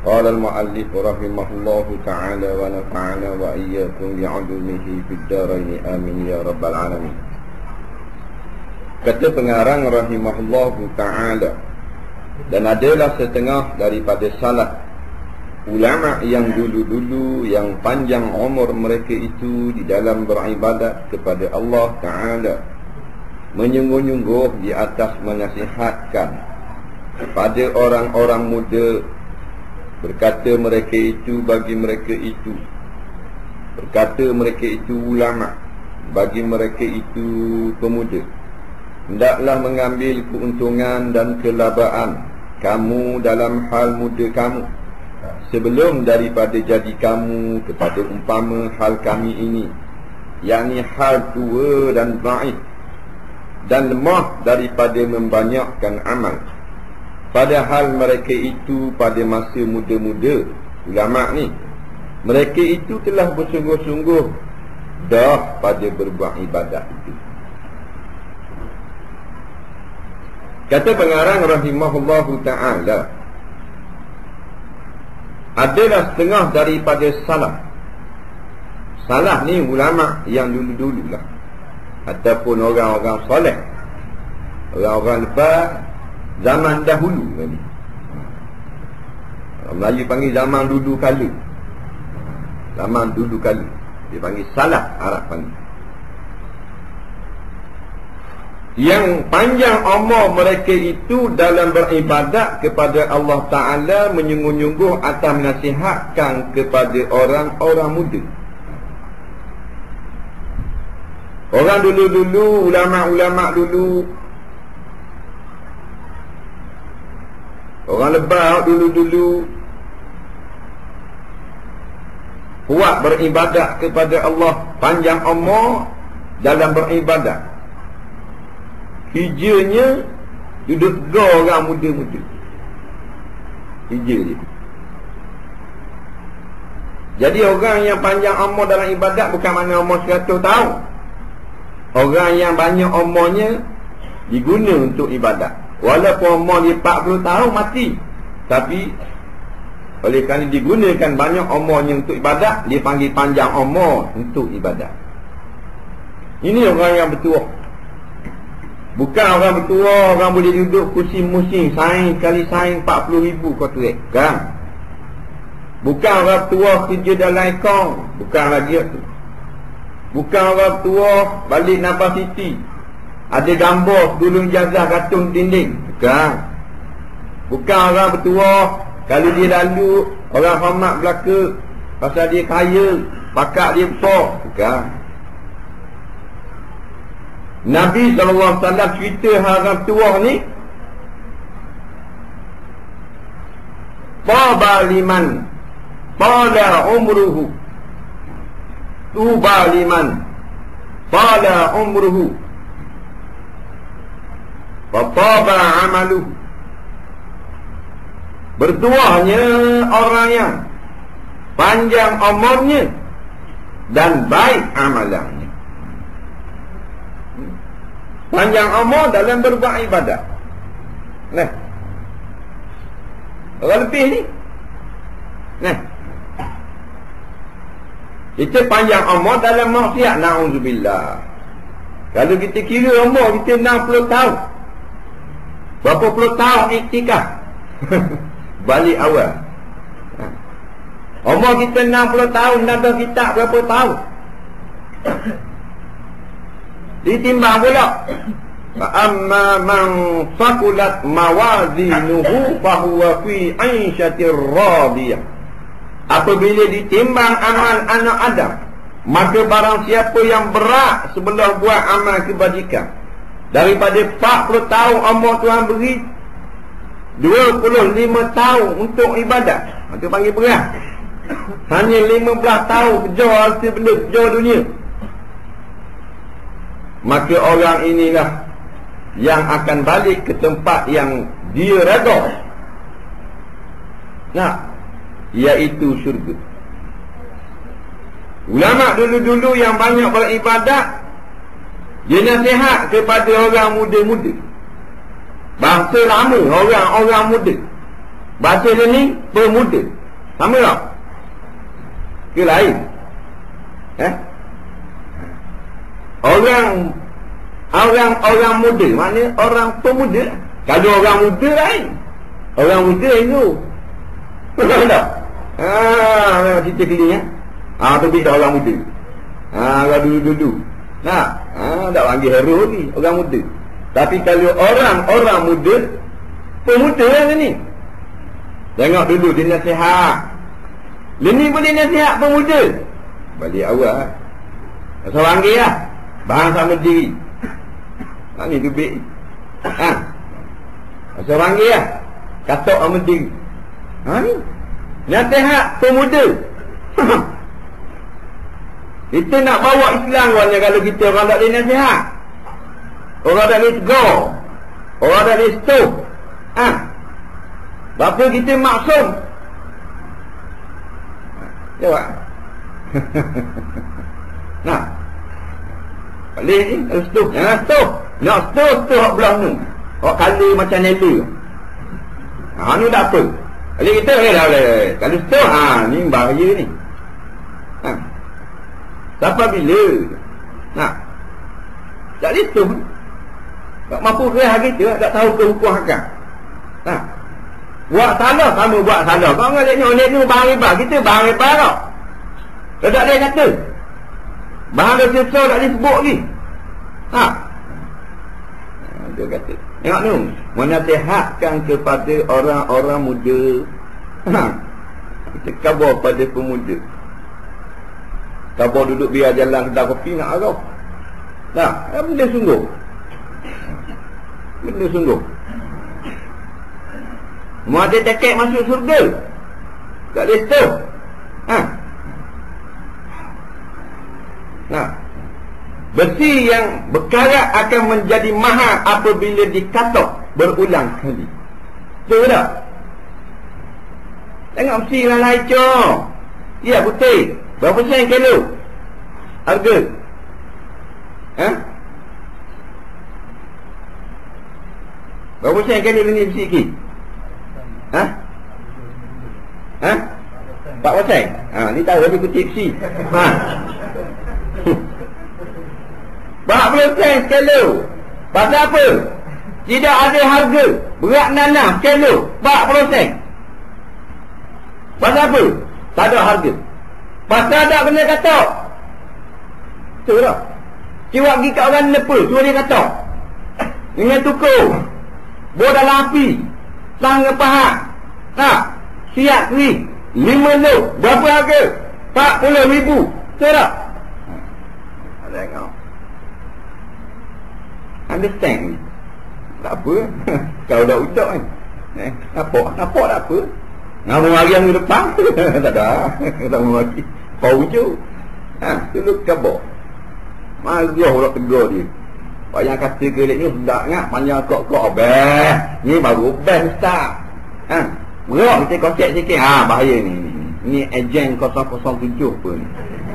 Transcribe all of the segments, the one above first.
قال المؤلف رحمه الله تعالى ونفعنا وإياكم بعلومه في الدارين آمين يا رب العالمين. Kata pengarang rahimahullahu ta'ala, dan adalah setengah daripada salaf ulama yang dulu-dulu yang panjang umur mereka itu di dalam beribadat kepada Allah Ta'ala, menyungguh-nyungguh di atas menasihatkan kepada orang-orang muda. Berkata mereka itu bagi mereka itu, berkata mereka itu ulama, bagi mereka itu pemuda, hendaklah mengambil keuntungan dan kelabaan kamu dalam hal muda kamu, sebelum daripada jadi kamu kepada umpama hal kami ini, yakni hal tua dan dhaif dan lemah daripada membanyakkan amal. Padahal mereka itu pada masa muda-muda, ulama ni, mereka itu telah bersungguh-sungguh dah pada berbuat ibadat itu. Kata pengarang rahimahullahu ta'ala, adalah setengah daripada salaf. Salaf ni ulama yang dulu-dululah, ataupun orang-orang soleh, orang-orang lepas zaman dahulu tadi. Melayu panggil zaman dulu kala. Zaman dulu kala dia panggil salaf, Arab panggil. Yang panjang umur mereka itu dalam beribadat kepada Allah Ta'ala, menyungguh-nyungguh atas menasihatkan kepada orang-orang muda. Orang dulu-dulu, ulama-ulama dulu, orang lebah dulu-dulu kuat beribadat kepada Allah, panjang umur dalam beribadat. Hijranya duduk dua orang muda-muda. Hijr dia. Jadi orang yang panjang umur dalam ibadat bukan makna umur 100 tahun. Orang yang banyak umurnya diguna untuk ibadat. Walaupun umur dia 40 tahun mati, tapi oleh kerana digunakan banyak umurnya untuk ibadat, dia panggil panjang umur untuk ibadat. Ini orang yang bertuah. Bukan orang bertuah, orang boleh duduk kursi musim, saing kali saing 40,000 kau tuik. Kan? Bukan orang tua kerja dalam akaun. Bukan lagi tu. Bukan orang tua balik Nabas City, ada gambar dulu ijazah gantung dinding. Bukan. Bukan orang bertua, kalau dia lalu orang hormat belaka pasal dia kaya, pakak dia besar. Bukan. Nabi SAW cerita orang tua ni, Taba liman Tala umruhu, Tuba liman Tala umruhu, Fataba amaluhu. Bertuahnya orang yang panjang umurnya dan baik amalannya. Panjang umur dalam berbuat ibadat. Nah, orang lebih ni, nah, kita panjang umur dalam maksiat, na'udzubillah. Kalau kita kira umur kita 60 tahun, berapa puluh tahun iktikaf balik awal. Umur kita 60 tahun, nada kitab berapa tahun? Ditimbang pula, amma man saqulat mawazinuhu fahuwa fi 'aishatir radiyah. Apabila ditimbang amal anak Adam, maka barang siapa yang berat sebelah buat amal kebajikan, daripada 40 tahun umur Tuhan beri 25 tahun untuk ibadat, maka panggil berat. Hanya 15 tahun kejar harta benda, kejar dunia, maka orang inilah yang akan balik ke tempat yang dia redha, nah, iaitu syurga. Ulama dulu-dulu yang banyak beribadat, dia nasihat kepada orang muda-muda. Bahasa lama orang-orang muda, bahasa dia ni pemuda. Sama tak? Ke lain? Orang muda, maknanya orang pemuda. Kalau orang muda lain. Orang muda itu. Betul tak? Cerita keliling tu dia orang muda. Orang dulu-dulu. Tak panggil hero ni, orang muda. Tapi kalau orang muda, pemuda lah ni. Tengok dulu dia nasihat. Ini boleh nasihat pemuda. Balik awal. Asal panggil lah. Bahang sama diri. Ni tu baik. Asal panggil lah. Katok sama diri. Ni nasihat pemuda. Kita nak bawa Islam warna kalau kita orang tak boleh nasihat. Orang tak boleh tegur. Orang tak boleh stop. Bapa kita maksum. Jawab. Boleh ni kalau stop. Jangan stop. Nak stop belah ni. Awak kala macam nela. Ni tak apa. Kalau kita boleh. Kalau stop, ni bahaya ni. Sampai bila? Tak boleh stop. Tak mampu ke hari tu, tak tahu ke hukum hakam. Buat salah, sama buat salah. Kau ngalik ni barang riba. Kita barang riba tau. Tak boleh kata. Barang riba tak boleh sebut lagi. Dia kata. Tengok ni. Menasihatkan kepada orang-orang muda. Kita khabar pada pemuda. Khabar duduk biar jalan kedai kopi nak arau. Benda sungguh. Benda sungguh. Mau ada tiket masuk surga. Tak ada stop. Besi yang berkarat akan menjadi mahal apabila dikatok berulang kali. Betul tak? Tengok besi yang lain cok. Ya putih. Berapa sen kilo? Harga? Berapa sen kilo ni besi ni? 4%. Ni tahu lebih kutip si. 40 sen kilo. Pasal apa? Tidak ada harga. Berat nanah kilo 40 sen. Pasal apa? Tak ada harga. Pasal tak kena katok. Betul tak? Ciwak pergi kat orang Nepal, suruh dia katok. Dengan tukur. Bawa dalam api. Sang pahat. Siap ni 5 lok. Berapa harga? 40,000. Betul tak? Tengok. Understand ni. Tak apa. Kau dah ucap kan. Nampak tak apa. Nama hari yang depan. Tak ada. Tak mau lagi. Kau ucap. Dulu kabur. Mazah orang tegur dia. Pak yang kata gelik ni sedap ingat. Panjang kok-kok. Ni baru best ustaz. Berak kita kocek sikit. Bahaya ni. Ni ejen 007 apa ni.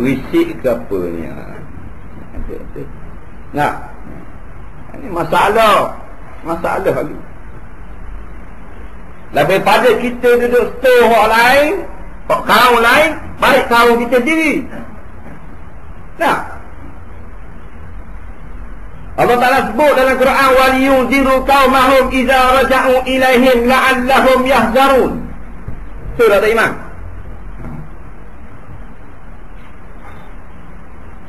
Risik ke apa ni. Ini masalah lagi. Lebih pada kita duduk store orang lain, kaum lain, baik kaum kita sendiri. Allah Ta'ala sebut dalam Quran, وَلِيُنْذِرُوا قَوْمَهُمْ إِذَا رَجَعُوا إِلَيْهِمْ لَعَلَّهُمْ يَحْذَرُونَ. Surah Al-Iman.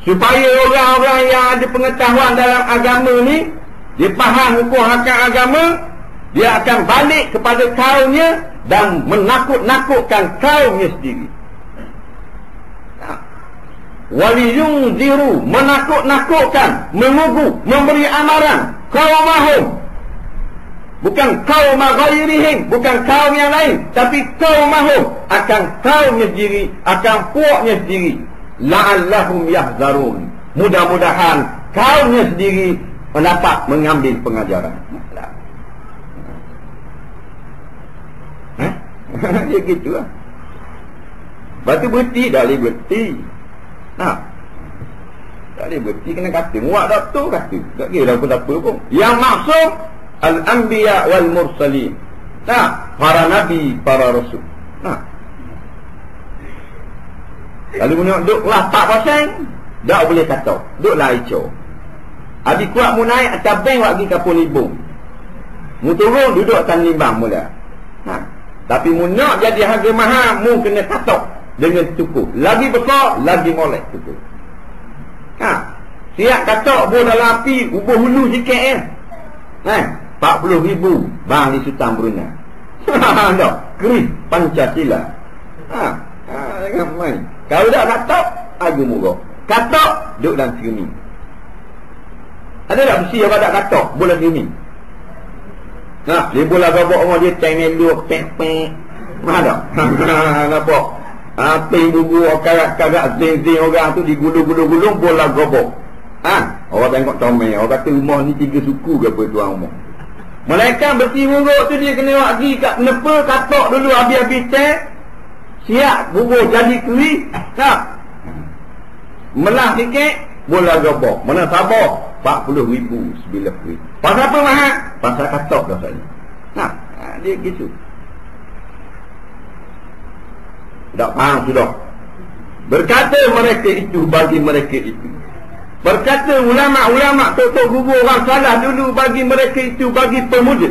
Supaya orang-orang yang ada pengetahuan dalam agama ni, dia faham hukum hakam agama, dia akan balik kepada kaumnya dan menakut-nakutkan kaumnya sendiri. Waliyunziru, menakut-nakutkan, mengugu, memberi amaran qaumahum, bukan kaum ghairihim, bukan kaum yang lain, tapi qaumahum, akan kaumnya sendiri, akan puaknya sendiri. La'allahum yahzarun, mudah-mudahan kaumnya sendiri mendapat mengambil pengajaran. Dia gitu lah. Batu berhenti, dah boleh berhenti. Tak boleh berhenti, kena kata. Muak doktor kata. Tak kira apa-apa pun. Yang maksud Al-Anbiya wal-Mursalin. Para Nabi, para Rasul. Kalau nak duduk kelas 4%, tak boleh kata. Duduklah Aisyah. Habis kuat mu naik atas bank bagi kapal libung. Mu turun duduk atas limbang mula. Tapi mu nak jadi harga mahal, mu kena katok dengan cukup. Lagi besar, lagi molek cukup. Siap katok buah dalam api, ubah hulu sikit 40,000 bang di Sultan Brunei. Tak, keris Pancasila. Jangan main. Kalau tak katok, harga murah. Katok, duduk dalam streaming. Ada tak mesti apa tak katok, bola streaming? Dia bola gabak orang dia tank meluk, pek-pek. Ada? Nampak? Ping bubu, karak-karak, zing-zing orang tu digulung-gulung-gulung, bola gabak. Orang tengok comel, orang kata rumah ni 3 suku ke apa tuan rumah. Malaikat besi muruk tu dia kena pergi kat nepa, katok dulu habis-habis tank. Siap bubuh jadi keri. Melah sikit, bola gabak. Mana sabar? 40,000 sebilah keri. Pasal apa mahal? Pasal katok dah saya. Dia gitu. Tak faham sudah. Berkata mereka itu bagi mereka itu. Berkata ulama-ulama tok-tok guru orang salah dulu bagi mereka itu, bagi pemuda.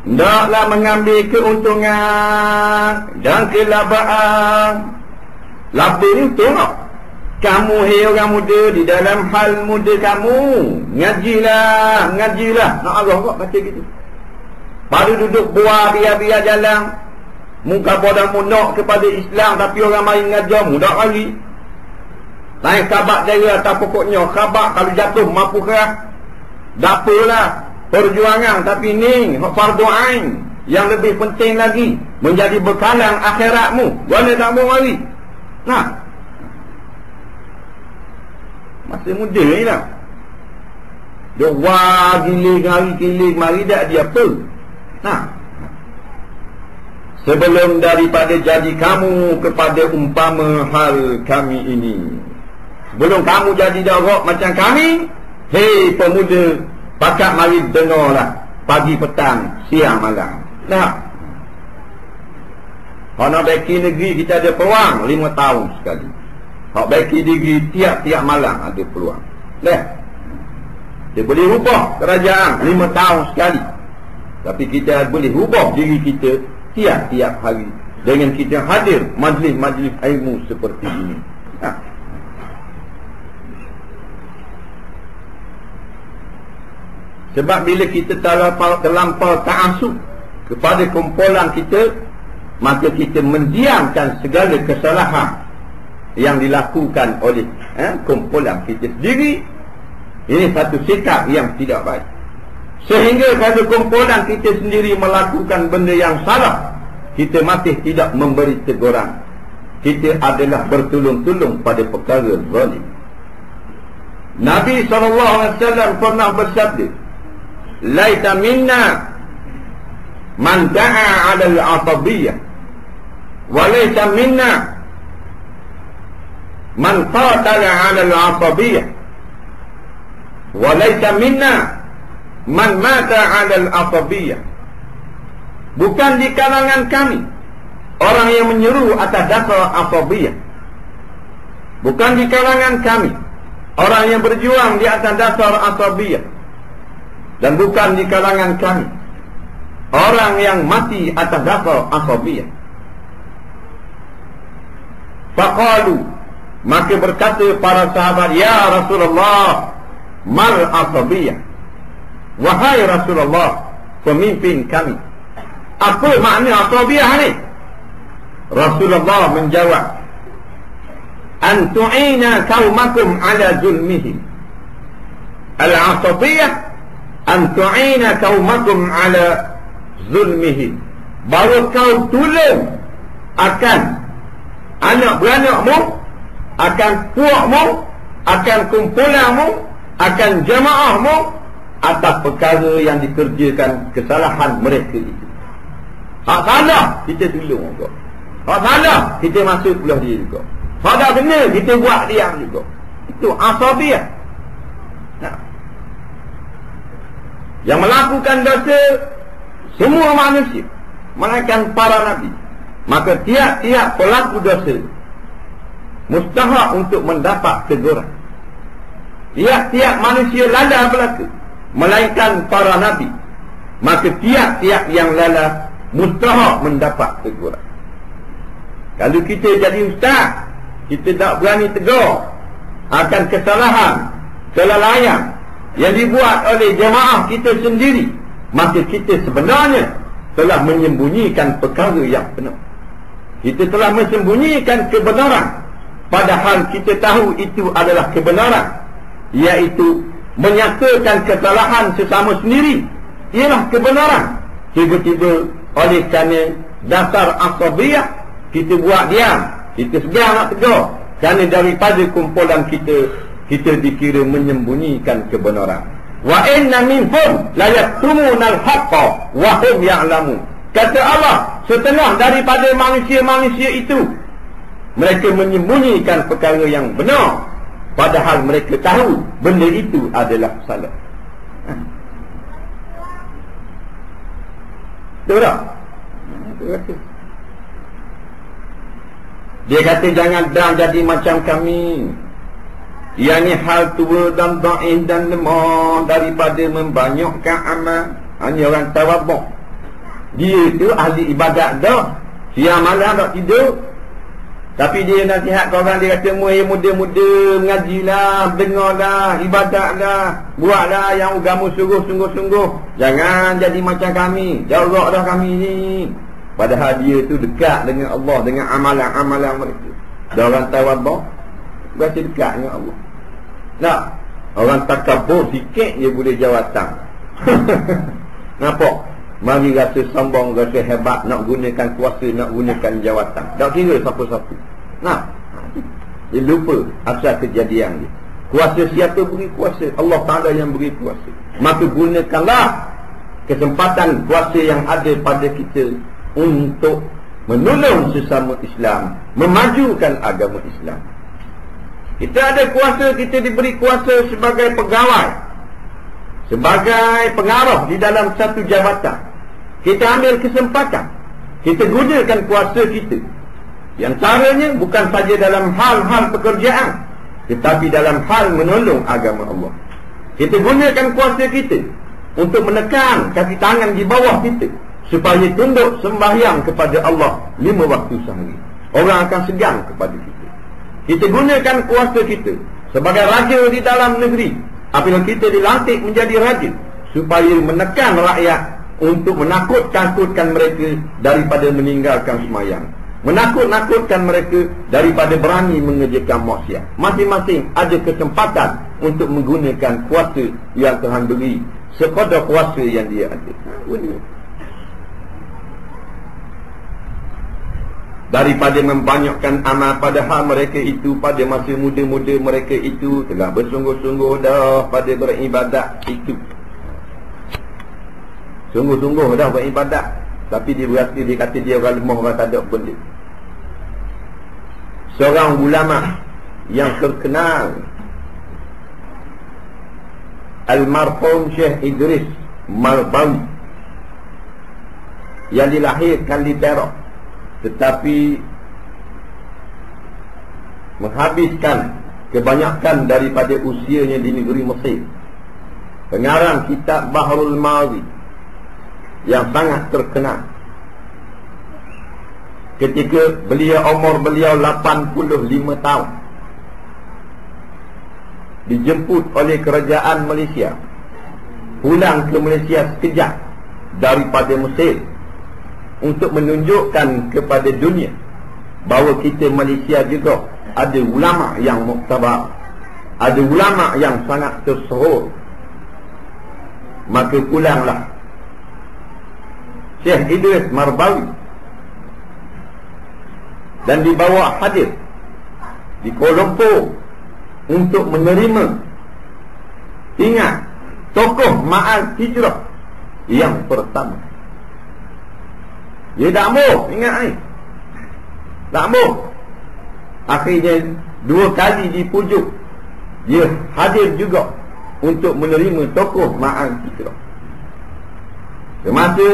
Hendaklah mengambil keuntungan dan kelabaan. Laba ni tengok. Kamu hei orang muda, di dalam hal muda kamu, ngajilah. Nak Allah kok kata gitu. Baru duduk buah biar-biar jalan. Muka bodoh munak kepada Islam, tapi orang main ngajar mudah lagi. Lain khabar dia atas pokoknya. Khabar kalau jatuh mampu kerah. Tak apalah. Perjuangan. Tapi ni fardu ain. Yang lebih penting lagi, menjadi bekalan akhiratmu. Boleh tak mau mari? Masa muda ni lah. Dia wah giling mari tak dia apa? Sebelum daripada jadi kamu kepada umpama hal kami ini. Sebelum kamu jadi darab macam kami, hei pemuda, pakat mari dengarlah. Pagi petang, siang malam. Kalau nak baiki negeri kita ada peluang 5 tahun sekali. Kalau baiki negeri tiap-tiap malam ada peluang. Dia boleh ubah kerajaan 5 tahun sekali. Tapi kita boleh ubah diri kita tiap-tiap hari dengan kita hadir majlis-majlis ilmu seperti ini. Sebab bila kita terlampau ta'asub kepada kumpulan kita, maka kita mendiamkan segala kesalahan yang dilakukan oleh kumpulan kita sendiri. Ini satu sikap yang tidak baik. Sehingga kalau kumpulan kita sendiri melakukan benda yang salah, kita masih tidak memberi teguran. Kita adalah bertulung-tulung pada perkara zalim. Nabi SAW pernah bersabda, laita minna man da'a 'ala al-'asabiyyah wa laita minna man qatala 'ala al-'asabiyyah wa laita minna man mata 'ala al-'asabiyyah. Bukan di kalangan kami orang yang menyeru atas dasar asabiyah. Bukan di kalangan kami orang yang berjuang di atas dasar asabiyah. Dan bukan di kalangan kami orang yang mati atas dasar asabiyah. Faqalu, maka berkata para sahabat, ya Rasulullah, mal asabiyah. Wahai Rasulullah, pemimpin kami, apa makna asabiyah ni? Rasulullah menjawab, an tu'ina qaumakum ala zulmihim. Al-asabiyah an tu'ina qaumakum ala zulmihim, bahawa kau tolong akan anak-beranakmu, akan puakmu, akan kumpulanmu, akan jamaahmu atas perkara yang dikerjakan kesalahan mereka itu. Hak salah kita tolong juga. Hak salah kita masuk belah dia juga. Hak tak benar kita buat diam juga. Itu asabiyah. Yang melakukan dosa semua manusia, melainkan para nabi. Maka tiap-tiap pelaku dosa mustahak untuk mendapat teguran. Tiap-tiap manusia lala belaka, melainkan para nabi. Maka tiap-tiap yang lala mustahak mendapat teguran. Kalau kita jadi ustaz, kita tak berani tegur akan kesalahan, kelalaian yang dibuat oleh jemaah kita sendiri, maka kita sebenarnya telah menyembunyikan perkara yang benar. Kita telah menyembunyikan kebenaran, padahal kita tahu itu adalah kebenaran, iaitu menyatakan kesalahan sesama sendiri ialah kebenaran. Tiba-tiba oleh kerana dasar asabiyah, kita buat diam, kita segar nak tegur, kerana daripada kumpulan kita dikira menyembunyikan kebenaran. Wa inna minhum la yaktumunal haqqa wa hum ya'lamun. Kata Allah, setengah daripada manusia-manusia itu, mereka menyembunyikan perkara yang benar, padahal mereka tahu benda itu adalah salah. Betul tak? Dia kata jangan jadi macam kami, yang ni hal tua dan dhaif dan lemah daripada membanyakkan amal. Hanya orang tawaduk. Dia tu ahli ibadat dah, siang malam tak tidur, tapi dia nasihat ke orang, dia kata muda-muda mengajilah, dengarlah, ibadatlah, buatlah yang agama sungguh-sungguh. Jangan jadi macam kami, jarak dah kami ni. Padahal dia tu dekat dengan Allah, dengan amalan-amalan mereka. Dah orang tawaduk, berarti dekat dengan Allah. Tak, orang takabur sikit je boleh jawatan. Nampak? Mari rasa sombong, rasa hebat, nak gunakan kuasa, nak gunakan jawatan. Tak kira siapa-siapa. Nah, dia lupa asal kejadian dia. Kuasa siapa beri kuasa? Allah Ta'ala yang beri kuasa. Maka gunakanlah kesempatan kuasa yang ada pada kita untuk menolong sesama Islam, memajukan agama Islam. Kita ada kuasa, kita diberi kuasa sebagai pegawai, sebagai pengaruh di dalam satu jabatan. Kita ambil kesempatan, kita gunakan kuasa kita. Yang caranya bukan saja dalam hal-hal pekerjaan, tetapi dalam hal menolong agama Allah. Kita gunakan kuasa kita untuk menekan kaki tangan di bawah kita, supaya tunduk sembahyang kepada Allah 5 waktu sehari. Orang akan segan kepada kita. Kita gunakan kuasa kita sebagai raja di dalam negeri, apabila kita dilantik menjadi raja, supaya menekan rakyat, untuk menakut-nakutkan mereka daripada meninggalkan sembahyang, menakut-nakutkan mereka daripada berani mengerjakan maksiat. Masing-masing ada kesempatan untuk menggunakan kuasa yang Tuhan beri, sekadar kuasa yang dia ada. Daripada membanyakkan amal, padahal mereka itu pada masa muda-muda mereka itu telah bersungguh-sungguh dah pada beribadat itu. Sungguh-sungguh dah beribadat, tapi dia berasa, dia kata dia orang lemah, orang tak ada benda. Seorang ulama yang terkenal, Almarhum Syekh Idris Marbawi, yang dilahirkan di Perak, tetapi menghabiskan kebanyakan daripada usianya di negeri Mesir. Pengarang kitab Bahrul Mazi yang sangat terkenal. Ketika umur beliau 85 tahun, dijemput oleh kerajaan Malaysia, pulang ke Malaysia sekejap daripada Mesir, untuk menunjukkan kepada dunia bahawa kita Malaysia juga ada ulama yang muktabar, ada ulama yang sangat tersohor. Maka pulanglah Syekh Idris Marbawi dan dibawa hadir di Kuala Lumpur untuk menerima ingat tokoh Ma'al Hijrah yang pertama. Dia tak mau ingat ni, tak mau. Akhirnya 2 kali dipujuk, dia hadir juga untuk menerima tokoh Ma'al Hijrah. Semasa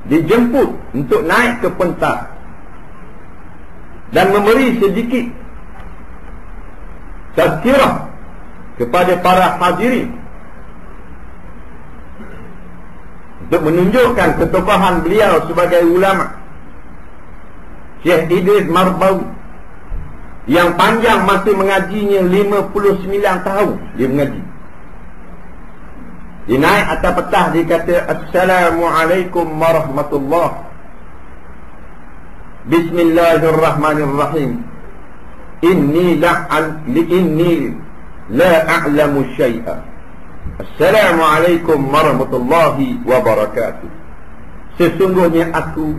dijemput untuk naik ke pentas dan memberi sedikit tazkirah kepada para hadirin untuk menunjukkan ketokohan beliau sebagai ulama. Syekh Idris Marbawi yang panjang masih mengajinya 59 tahun dia mengaji. Dia naik atas petah, dia kata Assalamualaikum warahmatullahi Bismillahirrahmanirrahim. Inni la a'lamu syai'a. Assalamualaikum warahmatullahi wabarakatuh. Sesungguhnya aku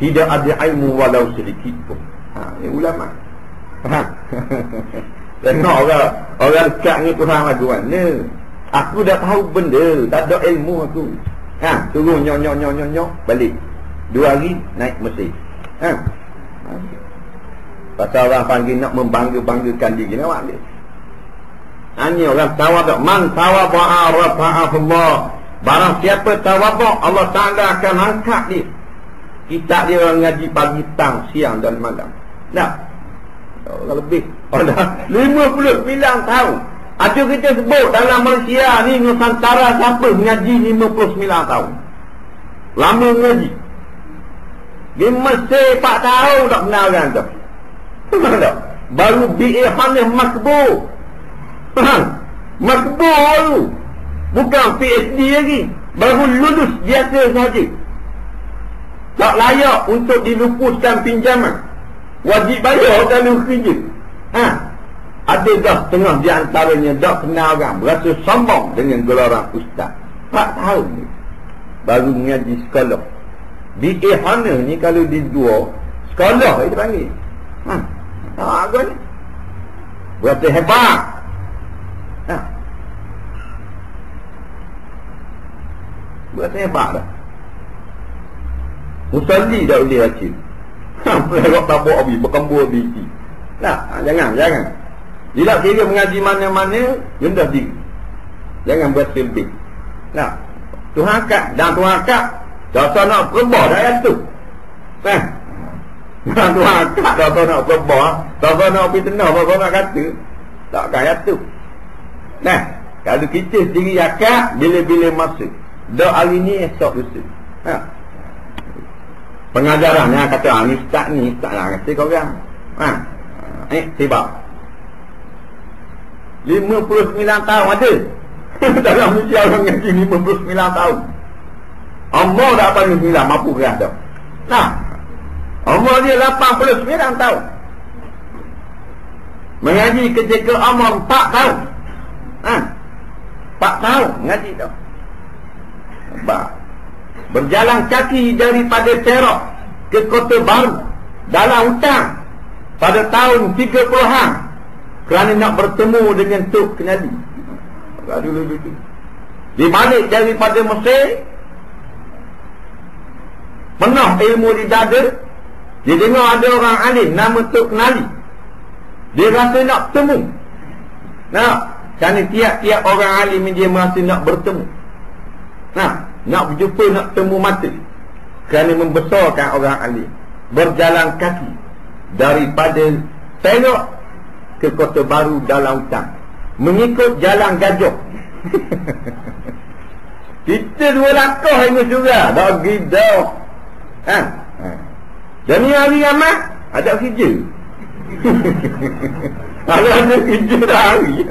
tidak ada ilmu walau sedikit pun. Ini ulama. Tengok orang dekat ni Tuhan lagu mana. Aku dah tahu benda, tak ada ilmu aku. Turun nyok balik. 2 hari naik Mesir. Pasal orang panggil nak membangga-banggakan diri nak dia. Ini orang tawaduk. Man tawadu'a rafa'ahullah. Barang siapa tawaduk, Allah Ta'ala akan angkat dia. Kita dia orang ngaji pagi, petang, siang dan malam. Orang lebih. Dah 59 tahun. Ada kita sebut dalam Malaysia ni Nusantara siapa mengaji 59 tahun. Lama mengaji. Di Mesir 4 tahun tak kenal kan tu. Tak? Baru B.A. Hanif makbul. Makbul baru. Bukan PhD lagi. Baru lulus biasa sahaja. Tak layak untuk dilupuskan pinjaman. Wajib bayar kalau kerja. Adakah setengah di antaranya tak kenal kan, berasa sombong dengan gelaran ustaz. 4 tahun ni baru mengaji sekolah. B.A. Hanif ni kalau di dua sekolah dia panggil. Apa ni? Berasa hebat. Berasa hebat dah. Musalli dah boleh baca. Pelagak tabuk habis, berkambur habis. Jangan. Bila kira mengaji mana-mana, rendah diri. Jangan buat lebih. Tuhan angkat. Dan Tuhan angkat, tak nak perbah dah ayat tu. Dan Tuhan angkat, tak nak perbah. Tak nak pergi tenang, apa nak kata. Tak kan ayat tu. Kalau kita sendiri akad, bila-bila masa. Dah hari ni, esok lusa. Pengajaran yang kata, ni ustaz lah. Kata kau orang. Sebab 59 tahun ada. Dalam Malaysia orang ngaji 59 tahun. Umur dah 89, mampu keras dah. Umur dia 89 tahun. Mengaji ketika umur 4 tahun. 4 tahun mengaji dah. Berjalan kaki daripada Perak ke Kota Baru dalam hutan pada tahun 30-an kerana nak bertemu dengan Tok Kenali. Dulu. Dia balik daripada Mesir, penuh ilmu di dada. Dia dengar ada orang alim nama Tok Kenali. Dia rasa nak bertemu. Kerana tiap-tiap orang alim dia merasa nak bertemu. Nak berjumpa, nak temu mata. Kerana membesarkan orang alim. Berjalan kaki daripada Perak ke Kota Baru dalam hutan, mengikut jalan gajah. Kita 2 langkah ini juga dah gidau. Dan ni hari amat ada kerja. Kalau ada kerja dah hari.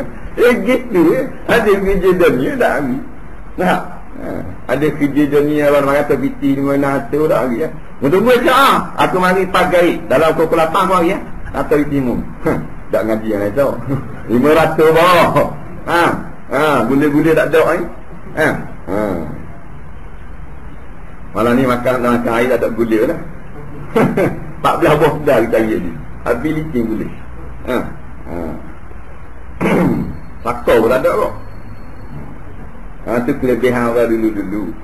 Gitu ada kerja dunia dah hari. Ada kerja dunia orang kata biti di mana tu dah hari. Tunggu je aku mari pagi dalam pukul 8 hari atau di timur. Tak ngaji yang lain tau. 500 bawah. Gula-gula tak ada malam ni makan air tak ada gula lah. 14 buah dah kita hari ni. Habis licin gula. Sakau pun tak ada kok. Itu kelebihan orang dulu-dulu.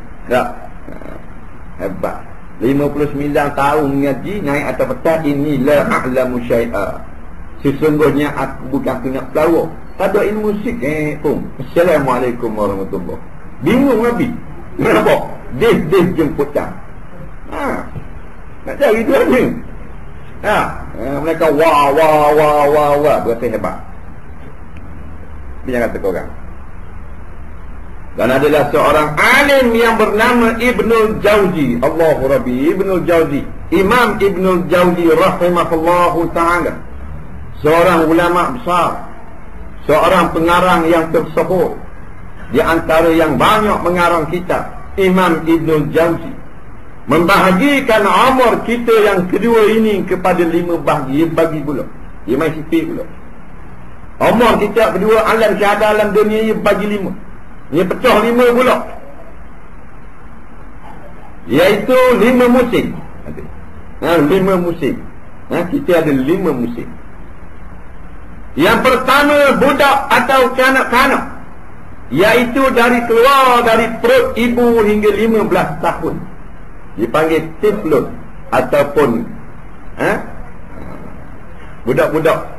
Hebat. 59 tahun mengaji, naik atas petang, ini la a'lamu syai'a. Sesungguhnya aku bukan kena pelawak. Tak ada ilmu sikit pun. Assalamualaikum warahmatullahi. Bingung Nabi. Kenapa? Dia jemput tak. Nak cari tu aja. Mereka wah berasa hebat. Itu yang kata korang. Dan adalah seorang alim yang bernama Ibnul Jauzi. Allahu Rabbi, Ibnul Jauzi. Imam Ibnul Jauzi rahimahullahu ta'ala. Seorang ulama besar. Seorang pengarang yang tersebut. Di antara yang banyak mengarang kitab. Imam Ibnul Jauzi membahagikan umur kita yang kedua ini kepada 5 bahagi. Dia bagi pula. Dia main sipir pula. Umur kita kedua alam syahadah alam dunia, dia bagi 5. Dia pecah 5 pula. Iaitu 5 musim. 5 musim. Kita ada 5 musim. Yang pertama, budak atau kanak-kanak, iaitu dari keluar dari perut ibu hingga 15 tahun, dipanggil tiflun ataupun budak-budak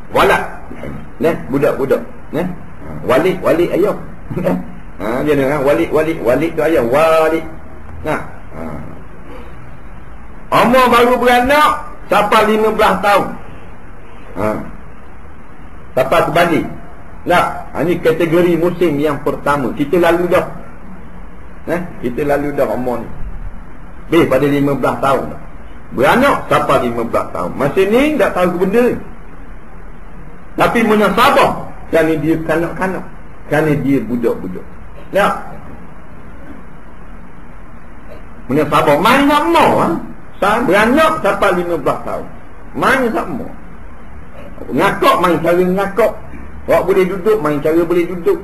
walad. Budak-budak wali ayah. Dia dengar wali tu ayah, wali. Umur baru beranak sampai 15 tahun. Sampai terbalik. Ini kategori musim yang pertama. Kita lalu dah. Kita lalu dah umur ni. Lebih pada 15 tahun dah. Beranak sampai 15 tahun. Masa ni tak tahu ke benda. Tapi menasabah kerana dia kanak-kanak, kerana dia budak-budak. Menasabah main tak mau. Beranak sampai 15 tahun. Main tak mau. Ngakak main cara ngakak. Awak boleh duduk, main cara boleh duduk.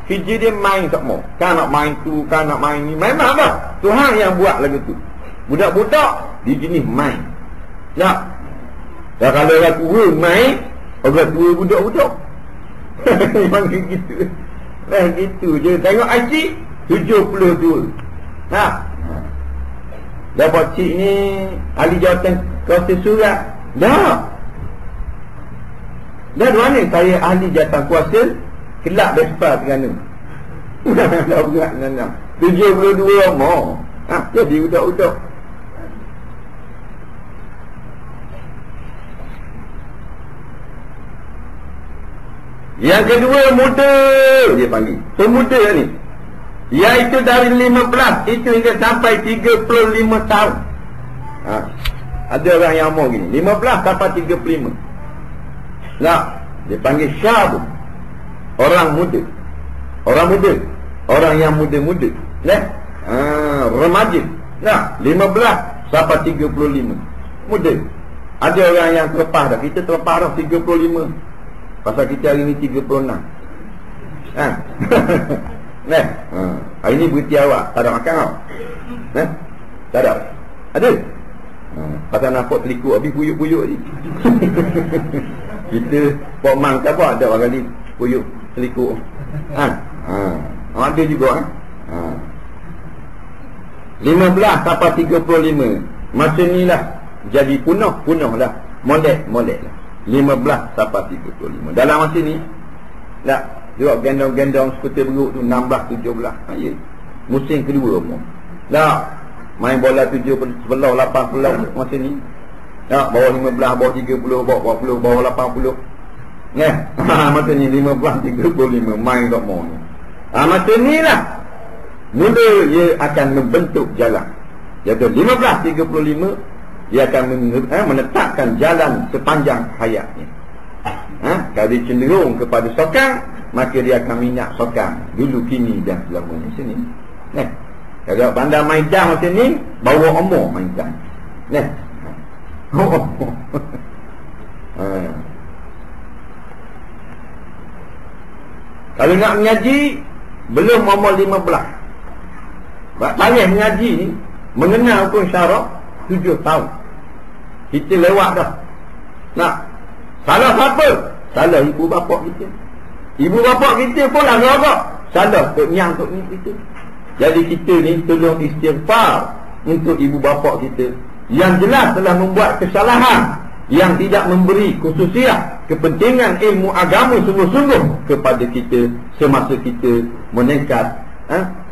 Kerja dia main tak mau. Kan nak main tu, kan nak main ni. Memang apa? Tuhan yang buat lagu tu. Budak-budak di jenis main. Dan kalau orang tua main, orang tua budak-budak. Memang gitu. Gitu je. Tengok Acik 72. Dapat cik ni ahli jawatan kuasa surat. Dah mana saya ahli jawatan kuasa kelak Vespa Terengganu. Dah berat dengan 72 umur. Jadi budak-budak. Yang kedua, muda dia panggil. Pemuda ni, iaitu dari 15 itu hingga sampai 35 tahun. Ada orang yang umur gini 15 sampai 35. Dia panggil syab. Orang muda. Orang yang muda-muda. Remaja. 15 sampai 35. Muda. Ada orang yang terlepas dah. Kita terlepas dah 35. Pasal kita hari ni 36. Hari ni berhenti awak. Tak ada makan tau. Tak ada. Ada. Pasal nampak telikuk habis puyuk-puyuk ni. Kita Pok Mang tak apa, ada orang kali puyuk telikuk. Ada juga. 15 sampai 35. Masa ni lah jadi punah lah. Molek lah. 15 sampai 35. Dalam masa ni tengok gendong-gendong skuter beruk tu 16, 17. Ya. Musim kedua umur. Main bola 7, 11, 18 masa ni. Bawah 15, bawah 30, bawah 40, bawah 80. Masa ni 15, 35 main tak mau ni. Masa ni lah muda dia akan membentuk jalan. Iaitu 15, 35 dia akan menetapkan jalan sepanjang hayatnya. Kalau dia cenderung kepada sokang, maka dia akan minat sokang dulu, kini dan selamanya. Sini. Kalau pandai main jam macam ni, bawa umur main jam. Kalau nak mengaji, belum umur 15. Banyak mengaji ni, mengenal hukum syarak 7 tahun. Kita lewat dah. Salah siapa? Salah ibu bapa kita. Ibu bapa kita pun lah ngorok. Salah tok nyang tok ni kita. Jadi kita ni tolong istighfar untuk ibu bapa kita yang jelas telah membuat kesalahan, yang tidak memberi khususiah kepentingan ilmu agama sungguh-sungguh kepada kita semasa kita meningkat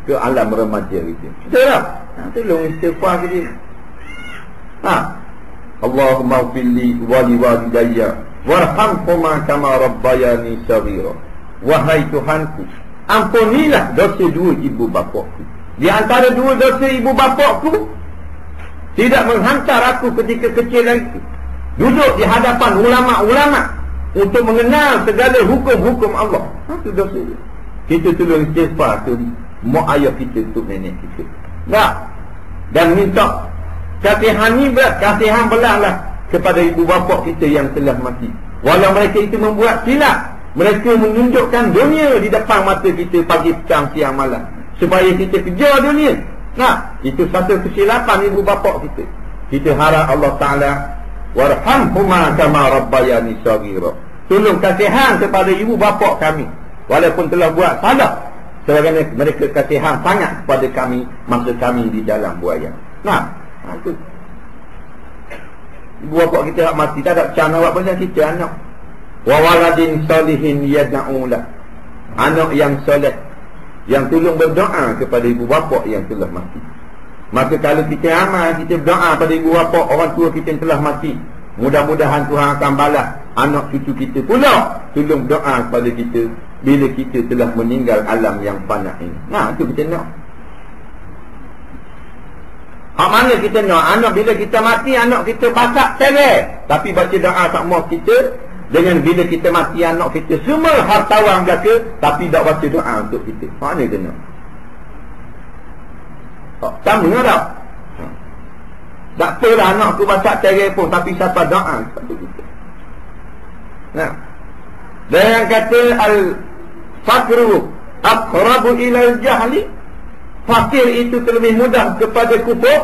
ke alam remaja kita. Betul tak? Tolong istighfar ke dia. Allahumma fili wali walidayya warhamhuma kama rabbayani saghira. Wahai Tuhanku, ampunilah dosa dua ibu bapakku. Di antara dua dosa ibu bapakku, tidak menghantar aku ketika kecil lagi, duduk di hadapan ulama-ulama untuk mengenal segala hukum-hukum Allah. Itu dosa dia. Kita tolong istighfar tu mak ayah kita, untuk nenek kita. Tak. Dan minta kasihan ni kasihan belahlah kepada ibu bapa kita yang telah mati. Walau mereka itu membuat silap, mereka menunjukkan dunia di depan mata kita pagi, petang, siang, malam, supaya kita kejar dunia. Nah, itu satu kesilapan ibu bapa kita. Kita harap Allah Ta'ala, warhamhuma kama rabbayani saghira. Tolong kasihan kepada ibu bapa kami, walaupun telah buat salah, sebagaimana mereka kasihan sangat kepada kami masa kami di dalam buaya. Nah, itu ibu bapa kita mati, tak ada cara nak buat kita anak. Wa waladin salihin yad'ulah. Anak yang soleh, yang tolong berdoa kepada ibu bapa yang telah mati. Maka kalau kita amal, kita berdoa pada ibu bapa orang tua kita yang telah mati, mudah-mudahan Tuhan akan balas anak cucu kita pula tolong doa kepada kita bila kita telah meninggal alam yang fana ini. Nah, itu kita nak. Hak mana kita nak? Anak bila kita mati, anak kita basak terer, tapi baca doa tak mau kita. Dengan bila kita mati, anak kita semua hartawan belaka, tapi tak baca doa untuk kita. Mana kita nak? Sama tak? Tak apalah anak tu basak terer pun, tapi siapa doa kepada kita. Nah, dan yang kata al-fakru aqrabu ilal jahli, fakir itu terlebih mudah kepada kufur.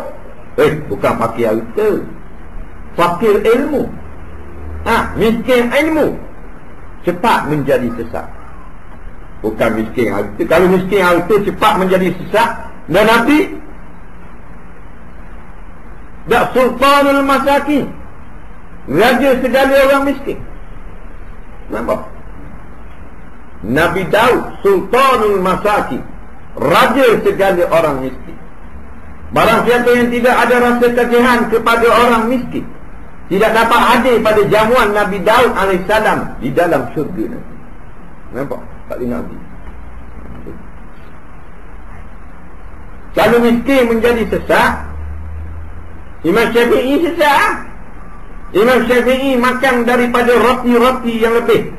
Bukan fakir harta, fakir ilmu. Miskin ilmu cepat menjadi sesat. Bukan miskin harta. Kalau miskin harta cepat menjadi sesat, dan Nabi dak sultanul masakin, raja segala orang miskin. Nampak? Nabi Daud sultanul masakin, raja segala orang miskin. Barang siapa yang tidak ada rasa kasihan kepada orang miskin, tidak dapat hadir pada jamuan Nabi Daud AS di dalam syurga nanti. Nampak? Tak boleh Nabi. Kalau miskin menjadi sesat, Imam Syafi'i sesat. Imam Syafi'i makan daripada roti-roti yang lebih,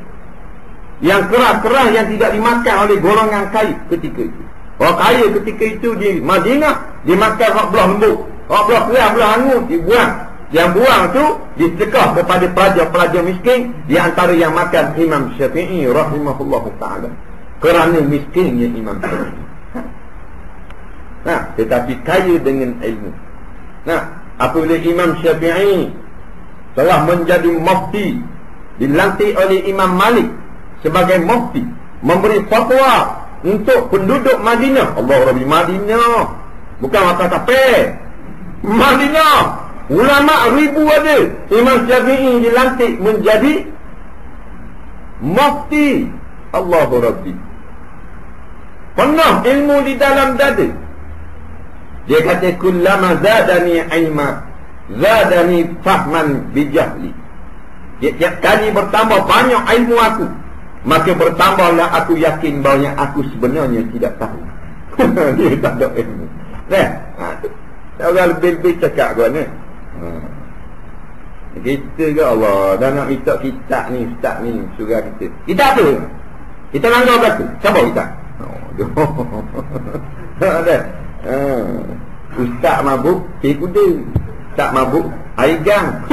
yang keras-keras, yang tidak dimakan oleh golongan kaya ketika itu. Orang kaya ketika itu di Madinah, dimakan hak belah lembut, hak belah keras, belah hangus, dibuang. Yang buang tu disedekah kepada pelajar-pelajar miskin, di antara yang makan Imam Syafi'i rahimahullahu ta'ala, kerana miskinnya Imam Syafi'i. Tetapi kaya dengan ilmu. Apabila Imam Syafi'i telah menjadi mufti, dilantik oleh Imam Malik sebagai mufti, memberi fatwa untuk penduduk Madinah. Allah Rabbi, Madinah bukan mata kapal, Madinah ulama ribu ada. Imam Syafi'i dilantik menjadi mufti. Allahu Rabbi, penuh ilmu di dalam dada. Dia kata kullama zadani ilma zadani fahman bijahli. Tiap kali bertambah banyak ilmu aku, maka bertambahlah aku yakin bahawa aku sebenarnya tidak tahu. Dia tak ada ilmu. Orang lebih-lebih cakap kau ni. Kita ke Allah dah nak minta kitab ni, ustaz ni surah kita. Kita apa? Kita langgar kata. Siapa kita? Ustaz mabuk pergi kuda, tak mabuk air gang.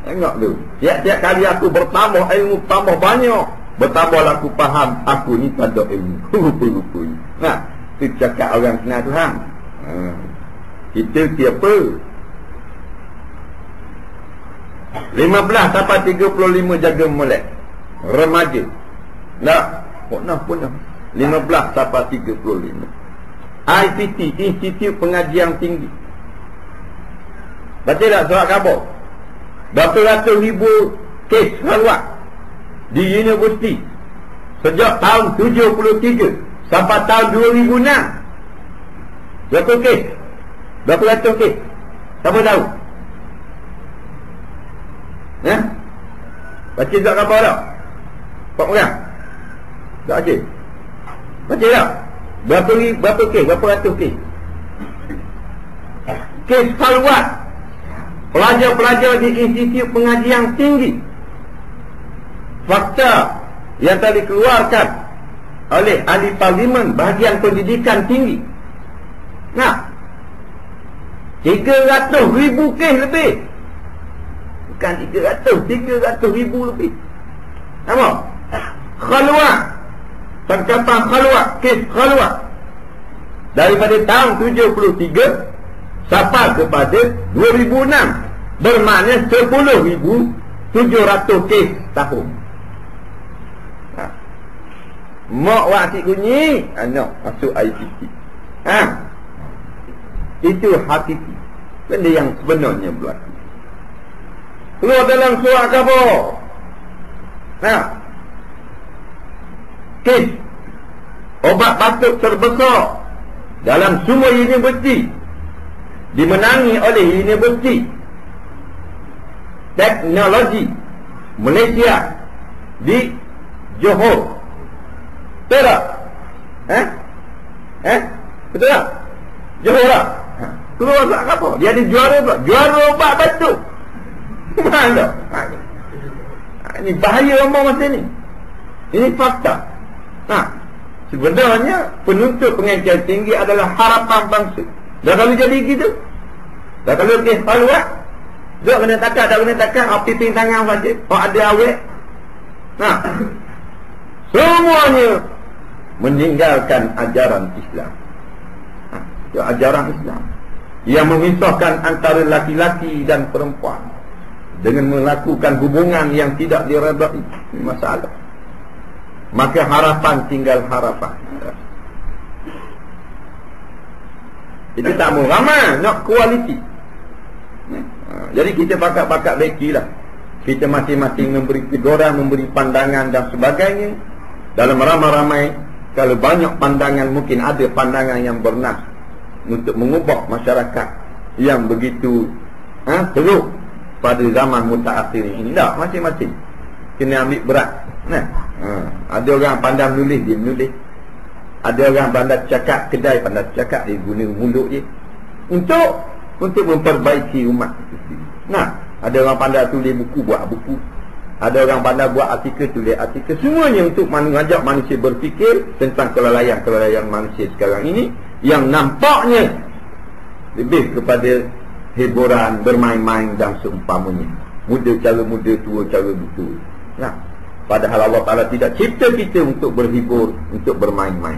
Tengok tu, tiap-tiap kali aku bertambah ilmu, tambah banyak, bertambahlah aku faham aku ni tak ada ilmu. Rupa-rupa. Itu cakap orang kenal Tuhan. Kita siapa? 15 sampai 35 jaga molek remaja. Punah 15 sampai 35. IPT, Institut Pengajian Tinggi. Baca tak surat khabar? Berapa ratus ribu kes halwat di universiti sejak tahun 73 sampai tahun 2006. Berapa kes? Berapa ratus kes? Siapa tahu? Baca tak apa tak? Pak orang? Tak baca? Baca tak? Berapa kes? Berapa ratus kes? Kes khalwat pelajar-pelajar di institut pengajian tinggi. Fakta yang telah dikeluarkan oleh ahli parlimen bahagian pendidikan tinggi. Nah, 300,000 kes lebih. Bukan 300,000 lebih. Apa? Khalwat. Perkataan khalwat, kes khalwat. Daripada tahun 73 sampai kepada 2006. Bermakna 10,700 kes tahun. Mak waktu kunyi, anak masuk ICT. Itu hakiki. Benda yang sebenarnya berlaku. Keluar dalam surat khabar. Kes obat batuk terbesar dalam semua universiti dimenangi oleh Universiti Teknologi Malaysia di Johor. Betul tak? Betul tak? Johor tak? Keluar tak apa? Dia ada juara pula. Juara obat batuk. Mana? Ini bahaya orang masa ni. Ini fakta. Sebenarnya penuntut pengajian tinggi adalah harapan bangsa. Dah kalau jadi gitu. Dah kalau kes khalwat, dia kena takak, api ping tangan saja. Ada awet. Semuanya meninggalkan ajaran Islam. Itu ajaran Islam yang memisahkan antara laki-laki dan perempuan dengan melakukan hubungan yang tidak diredai. Ini masalah. Maka harapan tinggal harapan. Itu tak mau ramai, nak kualiti. Jadi kita bakat-bakat bekilah. Kita masing-masing memberi teguran, memberi pandangan dan sebagainya. Dalam ramai-ramai, kalau banyak pandangan, mungkin ada pandangan yang bernas untuk mengubah masyarakat yang begitu teruk pada zaman mutaakhir ini. Tak, masing-masing kena ambil berat. Ada orang pandai menulis, dia menulis. Ada orang pandai cakap, kedai pandai cakap, dia guna mulut dia untuk memperbaiki umat itu sendiri. Ada orang pandai tulis buku, buat buku. Ada orang pandai buat artikel, tulis artikel. Semuanya untuk mengajak manusia berfikir tentang kelalaian manusia sekarang ini, yang nampaknya lebih kepada hiburan, bermain-main dan seumpamanya. Muda cara muda, tua cara betul. Padahal Allah Ta'ala tidak cipta kita untuk berhibur, untuk bermain-main.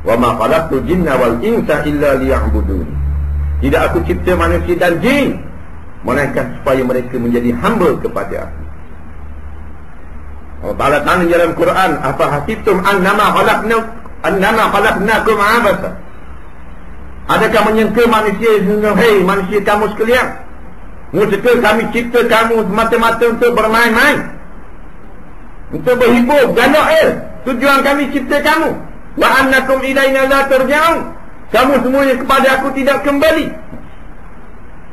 Wa ma khalaqtul jinna wal insa illa liya'budun. Tidak aku cipta manusia dan jin melainkan supaya mereka menjadi hamba kepada aku. Allah Ta'ala tanya dalam Quran, apa hasibtum annama khalaqnakum abasa. Adakah menyangka manusia, hei manusia kamu sekalian, mustahil kami cipta kamu semata-mata untuk bermain-main, untuk berhibur, ganoil. Tujuan kami cipta kamu. Wa annakum ilaina la turja'un. Kamu semuanya kepada aku tidak kembali.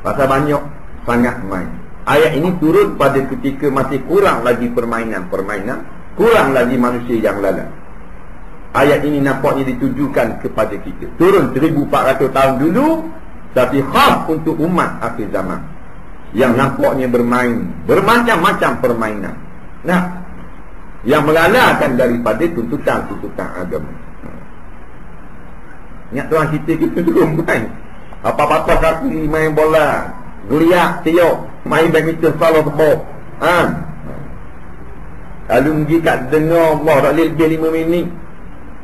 Pasal banyak sangat main. Ayat ini turun pada ketika masih kurang lagi permainan, kurang lagi manusia yang lalai. Ayat ini nampaknya ditujukan kepada kita. Turun 1400 tahun dulu, tapi khas untuk umat akhir zaman yang nampaknya bermain bermacam-macam permainan. Yang mengalahkan daripada tuntutan agama. Ingat tuan kita dulu main apa-apa kaki, main bola, geliat, tiok, main badminton, salah tebok. Kalau pergi kat dengar Allah tak lebih 5 minit,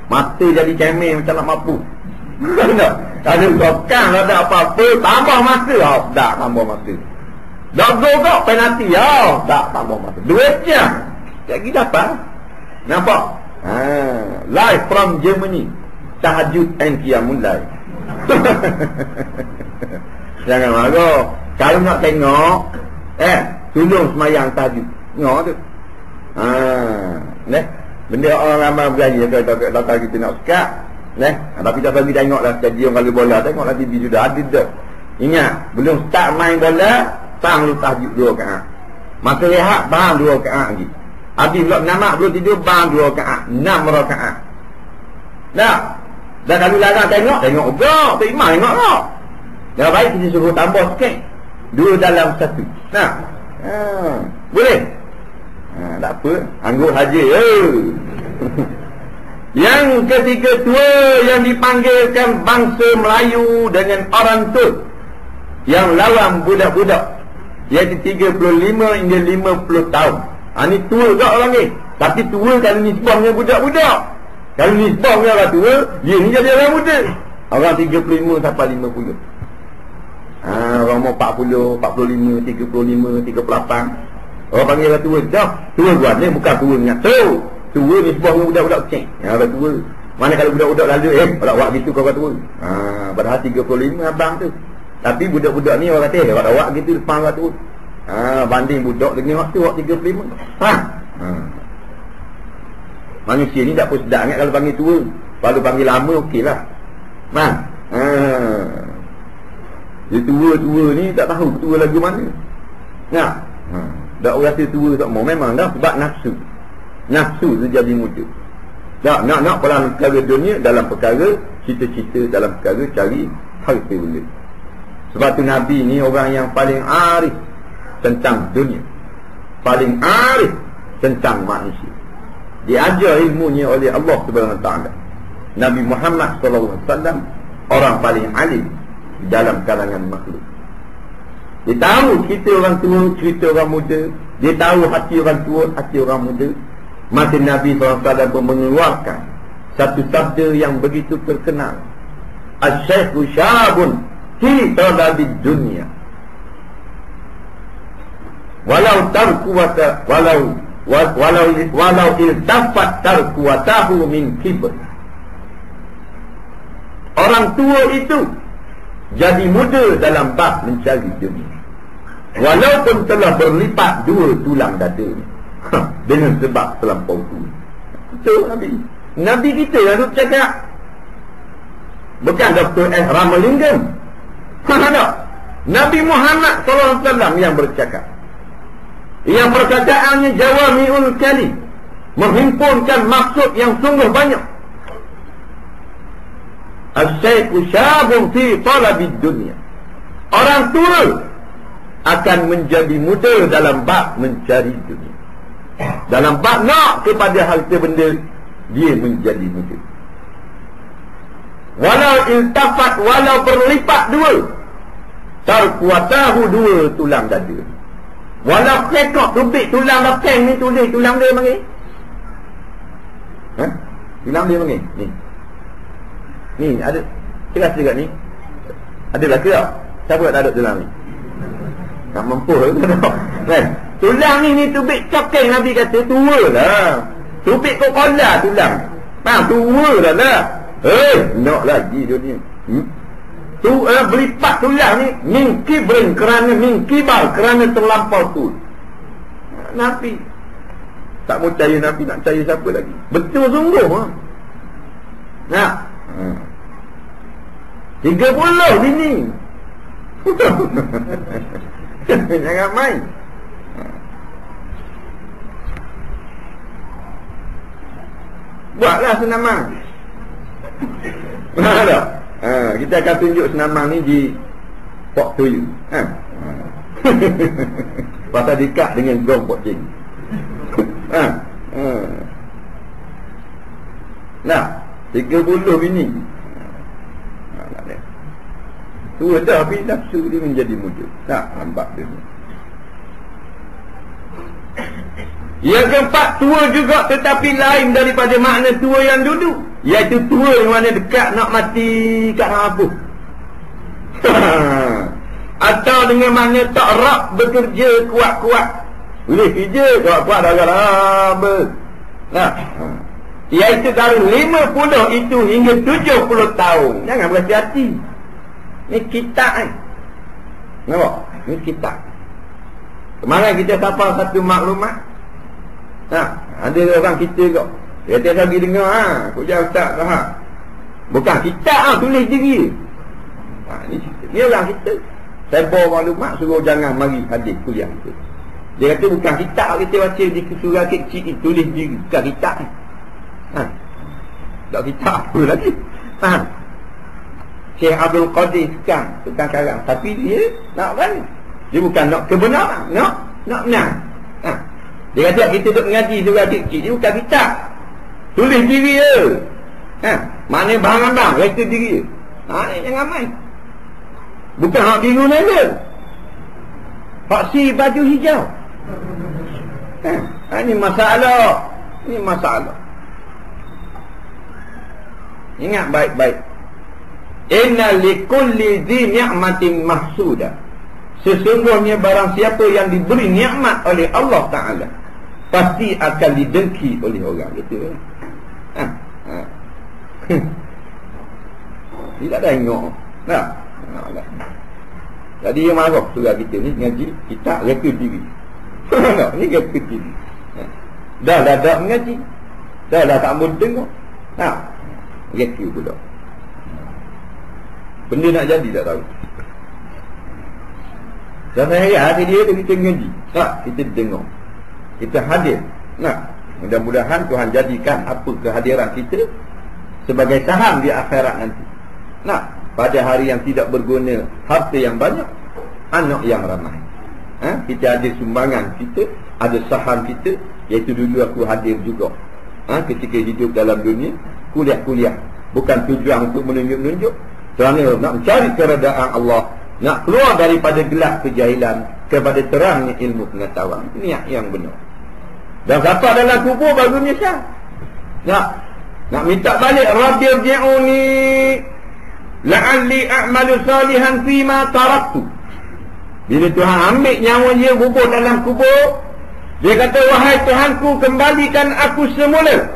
mata jadi cemeh macam nak mampu. Kalau sokang tak ada apa-apa, tambah masa. Tak tambah masa. Dah gol penalti. Tak tambah masa. Duitnya lagi dapat. Nampak? Live from Germany. Tahajud and qiyamul lail. Jangan marah. Kalau nak tengok, tolong semayang tahajud. Tengok tu. Benda orang ramai berjaya kalau kita nak sekat. Tapi tak bagi tengoklah stadium kalau bola. Tengoklah TV sudah ada dah. Ingat, belum start main bola, tang lu tahajud 2 rakaat. Masa rehat bang 2 rakaat lagi. Habis pula namak belum tidur bang 2 rakaat, 6 rakaat. Dah. Dah kalau larang tengok juga. Tak iman tengok tak. Dah baik kita suruh tambah sikit. 2 dalam 1. Nah. Boleh? Tak apa. Anggur haji. Yang ketiga tua yang dipanggilkan bangsa Melayu dengan orang tu yang lawan budak-budak, iaitu 35 hingga 50 tahun. Ni tua tak orang ni. Tapi tua kalau nisbahnya budak-budak. Kalau nisbahnya orang tua, dia ni jadi orang muda. Orang 35 sampai 50. Orang mau 40, 45, 35, 38. Orang panggil orang tua. Dah, tua gua ni bukan tua ingat tu. Tua nisbahnya budak-budak kecil. Orang tua. Mana kalau budak-budak lalu, kalau awak gitu kau orang tua. Padahal 35 abang tu. Tapi budak-budak ni orang kata, awak gitu depan orang tua. Banding budak dengan waktu awak 35. Manusia ni tak pun sedap ingat kalau panggil tua. Kalau panggil lama okey lah. Dia tua-tua ni tak tahu tua lagu mana. Tak rasa tua tak mau. Memang dah sebab nafsu. Nafsu tu jadi muda. Tak nak dalam perkara dunia, dalam perkara cita-cita, dalam perkara cari harta benda. Sebab tu Nabi ni orang yang paling arif tentang dunia, paling arif tentang manusia. Diajar ilmunya oleh Allah Subhanahu Wa Taala. Nabi Muhammad sallallahu alaihi wasallam orang paling alim di dalam kalangan makhluk. Dia tahu cerita orang tua, cerita orang muda. Dia tahu hati orang tua, hati orang muda. Maka Nabi SAW pun mengeluarkan satu sabda yang begitu terkenal. Asy-syaikhu syabun fi talabid dunya. Walau tarkuwata walau iltafat tarkuwatahu min kibr. Orang tua itu jadi muda dalam bab mencari dunia, walaupun telah berlipat 2 tulang dadanya dengan sebab terlampau tua. Itu Nabi kita yang duk cakap, bukan Dr. S. Ramalingam. Nabi Muhammad SAW yang bercakap. Yang perkataannya jawami'ul kalim, menghimpunkan maksud yang sungguh banyak. Asy-syaikhu syabun fi talabid dunya. Orang tua akan menjadi muda dalam bab mencari dunia. Dalam bab nak kepada harta benda, dia menjadi muda. Walau iltafat, walau berlipat 2, tarkuwatahu 2 tulang dada. Walau kekok tubik tulang lapeng ni, tulang dia panggil. Tulang dia panggil. Ni ada keras juga ni. Ada laki tak? Siapa tak ada tulang ni? Tak mampu kan? Tulang ni tubik cokeng, Nabi kata tua lah. Tubik kokola tulang. Tua dah lah. Nak lagi dunia. Tu beripat tulang ni mingkibrin, kerana mingkibar, kerana terlampau tu. Nabi tak mau percaya Nabi, nak percaya siapa lagi? Betul sungguh. 30 bini. Jangan main. Buatlah senamang. Ada. Kita akan tunjuk senamang ni di Pok Toyo. Pasal dekat dengan gong Pok Jing. Nah, 30 bini. Tua dah, tapi nafsu dia menjadi muda. Tak lambat dia. Yang keempat, tua juga tetapi lain daripada makna tua yang dulu, iaitu tua yang mana dekat nak mati kat apa. Atau dengan makna tak rak bekerja kuat-kuat. Boleh kerja kuat-kuat dah. Iaitu dari 50 itu hingga 70 tahun. Jangan berhati-hati. Ni kitab nampak? Ni kitab. Kemarin kita sampai satu maklumat. Ada orang kita kok. Dia tak lagi dengar kuliah ustaz dah. Bukan kitab tulis diri. Ni orang kita. Saya bawa maklumat suruh jangan mari hadir kuliah kita. Dia kata bukan kitab kita baca di surah kecil tulis di bukan kitab. Tak kitab apa lagi. Syekh Abdul Qadir tukang karang, tapi dia nak kan? Dia bukan nak kebenaran, nak menang. Dia kata kita duk mengaji surah kecil, dia bukan kitab. Tulis diri dia. Maknanya barang-barang reka diri dia. Jangan main. Bukan hak biru nada. Hak si baju hijau. Ini masalah. Ini masalah. Ingat baik-baik. Inna likulli dhi ni'matin mahsuda. Sesungguhnya barang siapa yang diberi nikmat oleh Allah Ta'ala, pasti akan didengki oleh orang. Gitu. Tidak ada tengok. Jadi dia marah surah kita ni ngaji, kita reka diri. Ni reka diri. Dah mengaji. Dah tak mau tengok. Reka pula. Benda nak jadi tak tahu. Dan saya hati dia tu kita ngaji. Kita dengar. Kita hadir. Mudah-mudahan Tuhan jadikan apa kehadiran kita sebagai saham di akhirat nanti. Pada hari yang tidak berguna, harta yang banyak, anak yang ramai. Kita ada sumbangan kita, ada saham kita, iaitu dulu aku hadir juga. Ketika hidup dalam dunia, kuliah. Bukan tujuan untuk menunjuk-nunjuk, kerana nak mencari keredaan Allah, nak keluar daripada gelap kejahilan kepada terangnya ilmu pengetahuan. Niat yang benar. Dan siapa dalam kubur baru menyesal. Nak minta balik, Rabbi irji'uni la'alli a'malu salihan fima taraktu. Bila Tuhan ambil nyawa dia bubur dalam kubur, dia kata, wahai Tuhanku, kembalikan aku semula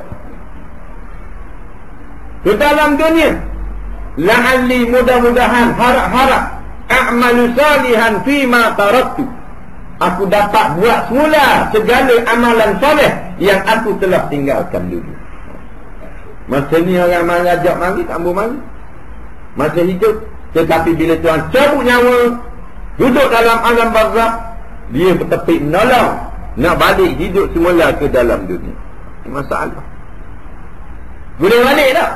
ke dalam dunia. La'alli, mudah-mudahan, harap-harap, a'malu salihan fima taraktu, aku dapat buat semula segala amalan soleh yang aku telah tinggalkan dulu. Masa ni orang mengajak mari, tak mau mari. Masa hidup. Tetapi bila Tuhan cabut nyawa, duduk dalam alam barzakh, dia bertepik menolong nak balik hidup semula ke dalam dunia. Masalah. Boleh balik tak?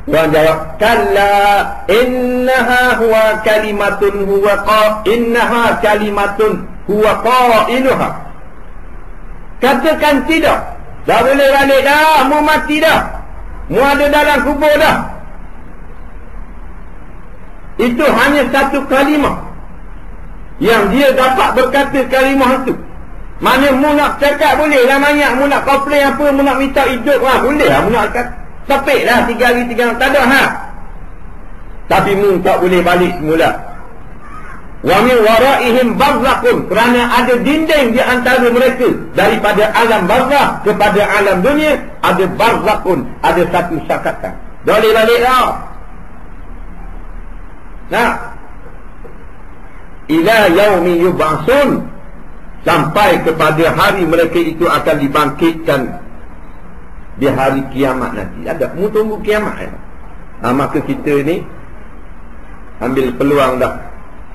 Tuhan jawab, kalla innaha huwa kalimatun huwa qailuha. Katakan tidak. Dah boleh balik dah, mu mati dah, mu ada dalam kubur dah. Itu hanya satu kalimah yang dia dapat berkata kalimah itu. Mana mu nak cakap boleh lah banyak, mu nak komplain apa, mu nak minta hidup boleh lah, mu nak tepik lah 3 hari 3 malam, tak ada tapi mu tak boleh balik semula. Wa min waraihim barzakhun, kerana ada dinding di antara mereka daripada alam barzakh kepada alam dunia, ada barzakhun, ada satu syakatan. Boleh balik dah. Ila yaumi yub'atsun, sampai kepada hari mereka itu akan dibangkitkan di hari kiamat nanti. Ada mu tunggu kiamat maka kita ni ambil peluang dah.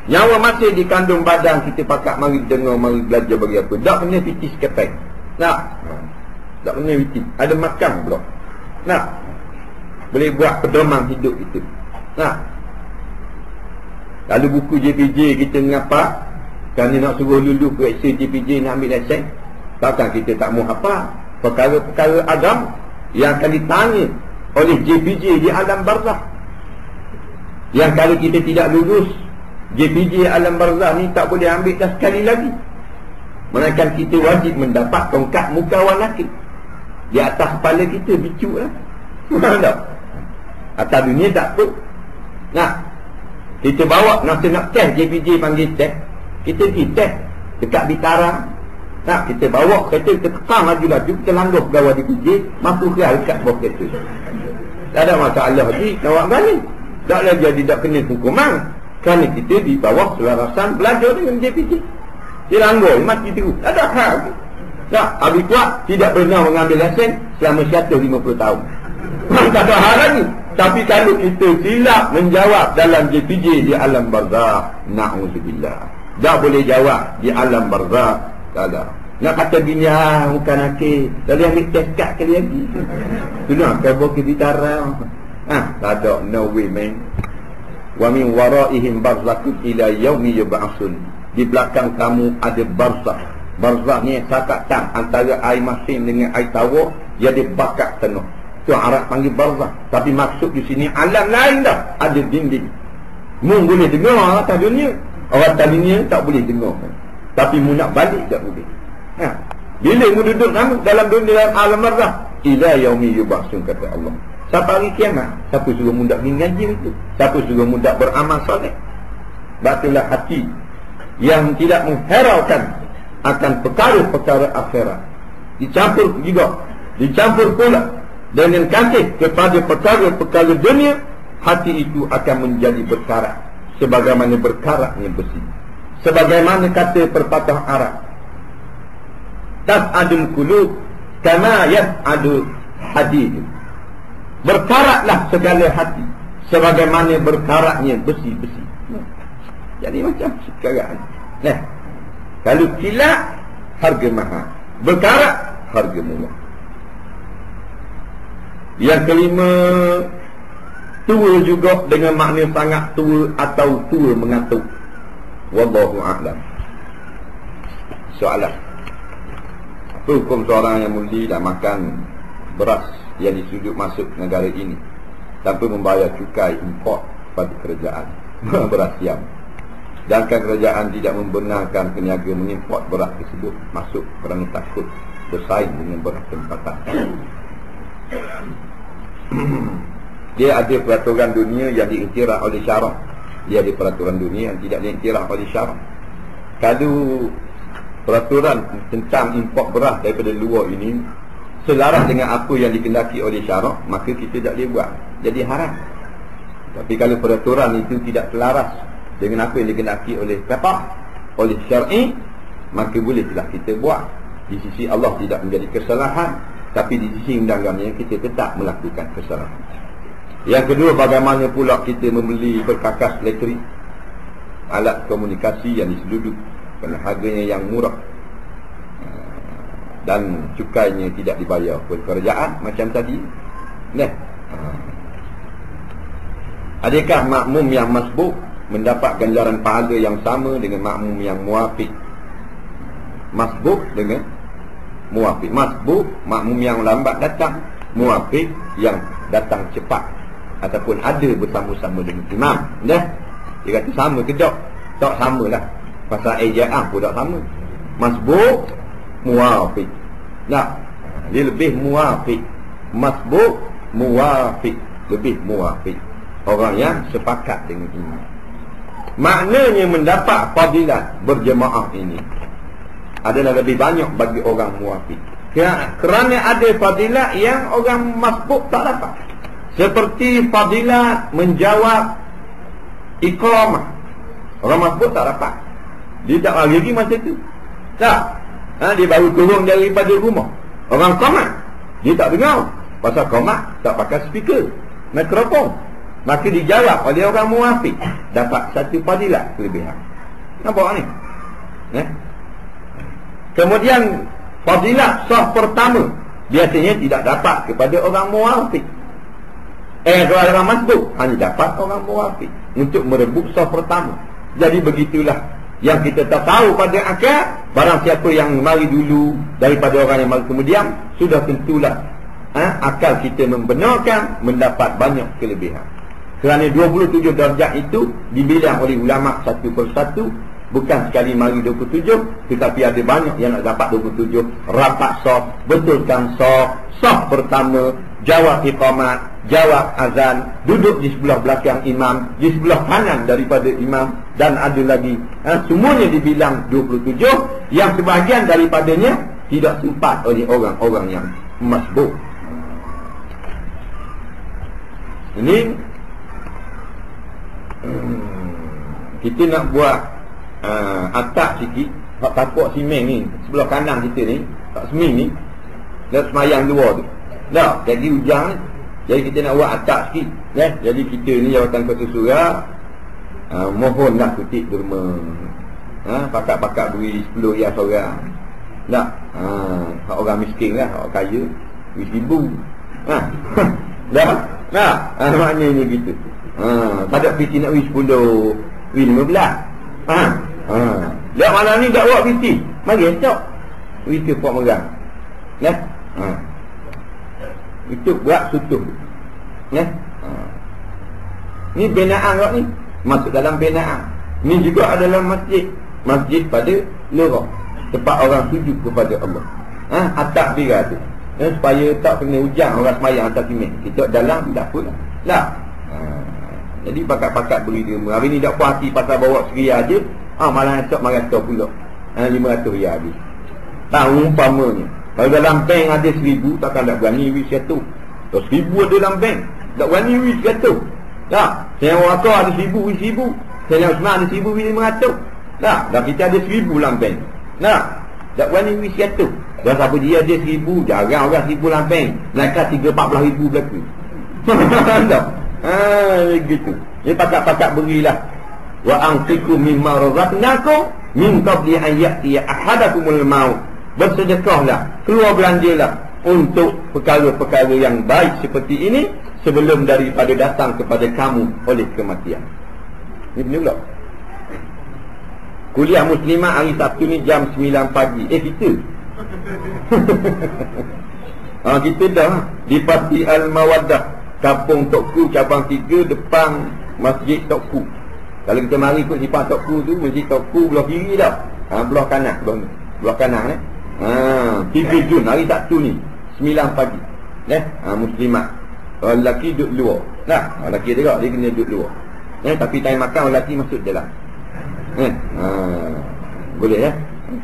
Nyawa masih di kandung badan, kita pakat mari dengar, mari belajar bagi apa. Tak kena fitis kepeng. Tak kena fitis. Ada makan pula. Boleh buat pedoman hidup itu. Lalu buku JPJ kita ngapa? Kerana nak suruh lulu periksa JPJ nak ambil lesen. Takkan kita tak mau apa? Perkara-perkara agama yang akan ditanya oleh JPJ di alam barzakh. Yang kalau kita tidak lulus JPJ alam barzakh ni, tak boleh ambil dah sekali lagi. Melainkan kita wajib mendapat tongkat muka wanakil di atas kepala kita, bicu lah. Tak? Atas dunia tak apa. Kita bawa, masa nak test JPJ panggil test, kita pergi test dekat Bintara. Kita bawa kereta, kita tekang laju-laju, kita langguh pegawai JPJ, masuk ke dekat bawah kereta. Tak ada masalah lagi, nak balik. Tak ada jadi tak kena hukuman, kerana kita di bawah selarasan belajar dengan JPJ. Dia langguh, mati terus. Tak ada hal. Habis kuat, tidak pernah mengambil lesen selama 150 tahun. Tak ada hal lagi. Tapi kalau kita silap menjawab dalam JPJ di alam barzakh, na'udzubillah, tak boleh jawab di alam barzakh, Tak ada. Nak kata bini bukan akhir. Tadi ambil test card kali lagi. Tu nak kabur ke ditara. Tak ada. No way man. Wa min waraihim barzakun ila yaumi yub'atsun. Di belakang kamu ada barzakh. Barzakh ni sakatan antara air masin dengan air tawar, dia dibakar tengah. Tu Arab panggil barzakh. Tapi maksud di sini alam lain dah. Ada dinding. Mu boleh dengar atas dunia. Orang atas dunia tak boleh dengar. Tapi mu nak balik tak boleh. Bila mu duduk dalam dunia dalam alam barzakh, ila yaumi yub'atsun kata Allah. Sampai hari kiamat. Siapa suruh mu tak pergi ngaji itu? Siapa suruh mu tak beramal soleh? Batulah hati yang tidak mengheraukan akan perkara-perkara akhirat. Dicampur pula dengan kasih kepada perkara-perkara dunia, hati itu akan menjadi berkarat sebagaimana berkaratnya besi. Sebagaimana kata pepatah Arab, tas'adul qulub kama yas'adul hadid. Berkaratlah segala hati sebagaimana berkaratnya besi-besi. Jadi macam sekarang. Kalau kilat, harga mahal. Berkarat, harga murah. Yang kelima, tua juga dengan makna sangat tua atau tua mengatuk. Wallahu a'lam. Soalan. Apa hukum seorang yang muli dah makan beras yang disudut masuk negara ini tanpa membayar cukai import pada kerajaan beras siam? Sedangkan kerajaan tidak membenarkan peniaga mengimport beras tersebut masuk kerana takut bersaing dengan beras tempatan. Dia ada peraturan dunia yang diiktiraf oleh syarak. Dia ada peraturan dunia yang tidak diiktiraf oleh syarak. Kalau peraturan tentang import beras daripada luar ini selaras dengan apa yang dikendaki oleh syarak, maka kita tak boleh buat. Jadi haram. Tapi kalau peraturan itu tidak selaras dengan apa yang dikendaki oleh fiqh, oleh syar'i, maka bolehlah kita buat. Di sisi Allah tidak menjadi kesalahan, tapi di sisi undang-undangnya kita tetap melakukan kesalahan. Yang kedua, bagaimana pula kita membeli perkakas elektrik, alat komunikasi yang diseluduk kerana harganya yang murah dan cukainya tidak dibayar oleh kerajaan macam tadi. Adakah makmum yang masbuk mendapat ganjaran pahala yang sama dengan makmum yang muafiq? Masbuk dengan muafiq. Masbuk makmum yang lambat datang, muafiq yang datang cepat ataupun ada bersama-sama dengan imam. Dia kata sama ke tak? Tak samalah. Pasal ejaan pun tak sama. Masbuk, muafiq. Dia lebih muafiq. Masbuk, muafiq, lebih muafiq. Orang yang sepakat dengan imam. Maknanya mendapat fadilat berjemaah ini adalah lebih banyak bagi orang muafiq. Kerana ada fadilat yang orang masbuk tak dapat. Seperti fadilat menjawab iqamah. Orang masbuk tak dapat. Dia tak lagi masa tu. Tak. Dia baru turun daripada rumah. Orang qamat, dia tak dengar. Pasal qamat tak pakai speaker, mikrofon. Maka dijawab oleh orang muafiq, dapat satu fadilat kelebihan. Nampak ni? Kemudian fadilat sah pertama biasanya tidak dapat kepada orang muafiq. Kalau orang masbuk hanya dapat orang muafiq untuk merebut sah pertama. Jadi begitulah yang kita tak tahu pada akal. Barang siapa yang mari dulu daripada orang yang mari kemudian, sudah tentulah akal kita membenarkan mendapat banyak kelebihan. Kerana 27 darjat itu dibilang oleh ulama satu persatu. Bukan sekali mari 27, tetapi ada banyak yang nak dapat 27. Rapat sah, betulkan sah, sah pertama, jawab iqamat, jawab azan, duduk di sebelah belakang imam, di sebelah kanan daripada imam, dan ada lagi semuanya dibilang 27, yang sebahagian daripadanya tidak sempat oleh orang-orang yang masbuk. Ini kita nak buat atap sikit, tapak simen ni sebelah kanan kita ni, tak semen ni, dan semayang luar tu dah jadi hujan. Jadi kita nak buat atap sikit, jadi kita ni Jawatan Kota Surau, mohonlah kutip derma, pakat-pakat beri 10 riyal seorang. Tak. Hak orang miskin lah, hak kaya RM1,000. Dah. Nah, maknanya gitu. Tak ada PT nak RM10, RM15. Dah malam ni tak buat PT. Mari esok. Itu puak merang. Nah. Itu berat sutuh. Ya. Ni binaan kau ni. Masuk dalam binaan. Ni juga adalah masjid. Masjid pada lorong. Tempat orang sujud kepada Allah. Atap dia tu. Supaya tak kena hujan orang semayang atas simen. Kita dalam tak apa lah. Jadi pakat-pakat beri dia. Hari ni tak puas hati pasal bawa RM1,000 je. Malah esok RM100 pula. RM500 habis. Tahu umpamanya. Kalau dalam bank ada RM1,000, takkan tak berani RM100. Kalau RM1,000 ada dalam bank, tak berani RM100. Tak. Saya orang tua ada RM1,000. Saya Osman ada RM1,500. Tak. Dan kita ada RM1,000 dalam bank. Tak. Tak berani RM100. Dan siapa dia ada RM1,000, jarang orang RM1,000 dalam bank. Naikkan RM3,000-14,000 berlaku. Tak. Gitu. Dia pakat-pakat berilah. Wa anfiqu mimma razaqnakum min qabli an ya'tiya ahadakumul maut. Bersedekahlah, keluar belanjalah untuk perkara-perkara yang baik seperti ini sebelum daripada datang kepada kamu oleh kematian. Ini benar pula. Kuliah Muslimah hari Sabtu ni jam 9 pagi. Kita kita dah di Pasti Al-Mawaddah, Kampung Tokku, cabang 3, depan Masjid Tokku. Kalau kita mari ikut sifat Tokku tu, Masjid Tokku belah kiri dah. Belah kanan, belah kanan TV Jun hari Sabtu ni 9 pagi. Muslimat. Orang lelaki duduk luar. Lelaki juga dia kena duduk luar. Tapi time makan orang lelaki masuk dalam. Boleh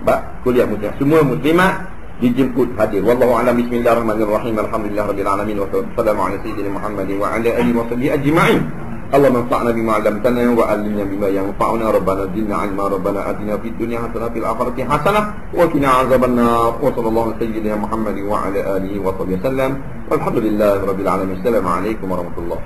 Sebab kuliah muslimat. Semua muslimat dijemput hadir. Wallahu a'lam. Bismillahirrahmanirrahim. Alhamdulillahirabbil alamin wa sallallahu ala sayyidina Muhammadin wa ala alihi wa sahbihi ajma'in. اللهم انفعنا بما علمتنا وعلمنا بما ينفعنا ربنا زدنا علما ربنا آتنا في الدنيا حسنة في الآخرة حسنة وقنا عذاب النار وصلى الله على سيدنا محمد وعلى آله وصحبه وسلم والحمد لله رب العالمين. السلام عليكم ورحمة الله.